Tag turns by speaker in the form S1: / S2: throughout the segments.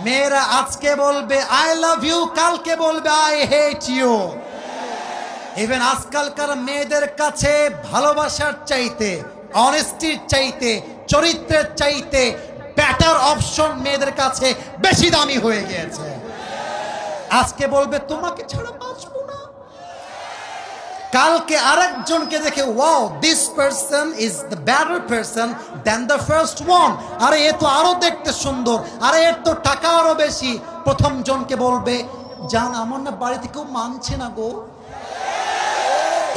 S1: মেয়েরা আজকে বলবে আই লাভ ইউ, কালকে বলবে আই হেট ইউ। ইভেন আজকালকার মেয়েদের কাছে ভালোবাসার চাইতে, অনেস্টির চাইতে, চরিত্রের চাইতে বেটার অপশন মেয়েদের কাছে বেশি দামি হয়ে গিয়েছে। আজকে বলবে তোমাকে ছাড়া বাঁচবো না, কালকে আরেকজনকে দেখে wow this person is the better person than the first one, আরে এ তো আরো দেখতে সুন্দর, আরে এর তো টাকা আরো বেশি। প্রথম জনকে বলবে জান আমার না বাড়িতে কেউ মানছে না গো।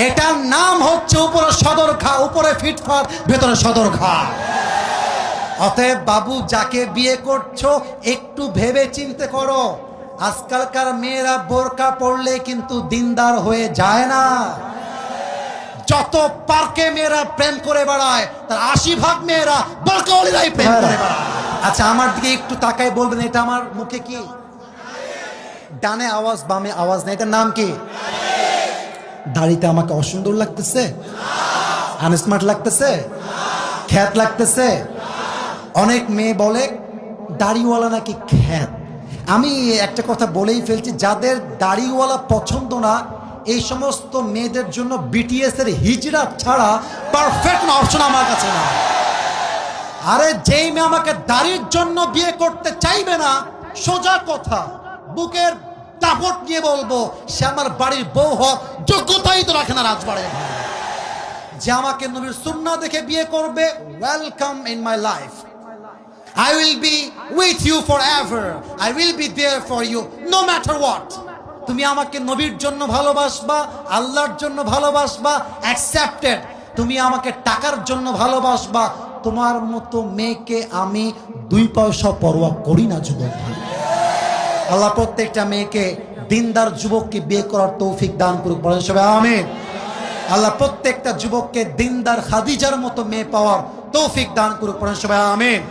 S1: এটার নাম হচ্ছে উপরে সদর ঘা, উপরে ফিটফাট ভেতরে সদর ঘা। অতএব বাবু যাকে বিয়ে করছো একটু ভেবে চিন্তে করো। আজকালকার মেয়েরা বোরকা পরলে কিন্তু দিনদার হয়ে যায় না। যত পার্কে মেয়েরা প্রেম করে বেড়ায় তার 80% মেয়েরা বোরকাওয়ালিরাই প্রেম করে বেড়ায়। আচ্ছা আমার দিকে একটু তাকায় বলবেন এটা আমার মুখে কি? ডানে আওয়াজ বামে আওয়াজ নেই, এটার নাম কি? দাড়িতে আমাকে অসুন্দর লাগতেছে, আনস্মার্ট লাগতেছে, খ্যাত লাগতেছে। অনেক মেয়ে বলে দাড়িওয়ালা নাকি খ্যাত। আমি একটা কথা বলেই ফেলছি, যাদের দাড়িওয়ালা পছন্দ না এই সমস্ত মেয়েদের জন্য বিটিএস এর হিজরা ছাড়া পারফেক্ট অপশন আমার কাছে না। আরে যেই মেয়ে আমাকে দাড়ির জন্য বিয়ে করতে চাইবে না, সোজা কথা বুকের দাপট নিয়ে বলবো সে আমার বাড়ির বউ হওয়ার যোগ্যতাই তো রাখে না রাজবাড়ে। যে আমাকে নবীর সুন্নাহ দেখে বিয়ে করবে, welcome in my life, I will be with you forever, I will be there for you no matter what. তুমি আমাকে নবীর জন্য ভালোবাসবা, আল্লাহর জন্য ভালোবাসবা, অ্যাকসেপ্টেড। তুমি আমাকে টাকার জন্য ভালোবাসবা, তোমার মতো মেয়েকে আমি 2 পয়সা পরোয়া করি না যুবক ভাই। আল্লাহ প্রত্যেকটা মেয়েকে দিনদার যুবককে বিয়ে করার তৌফিক দান করুক, বলেন সবাই আমিন। আল্লাহ প্রত্যেকটা যুবককে দিনদার খাদিজার মতো মেয়ে পাওয়ার তৌফিক দান করুক, বলেন সবাই আমিন।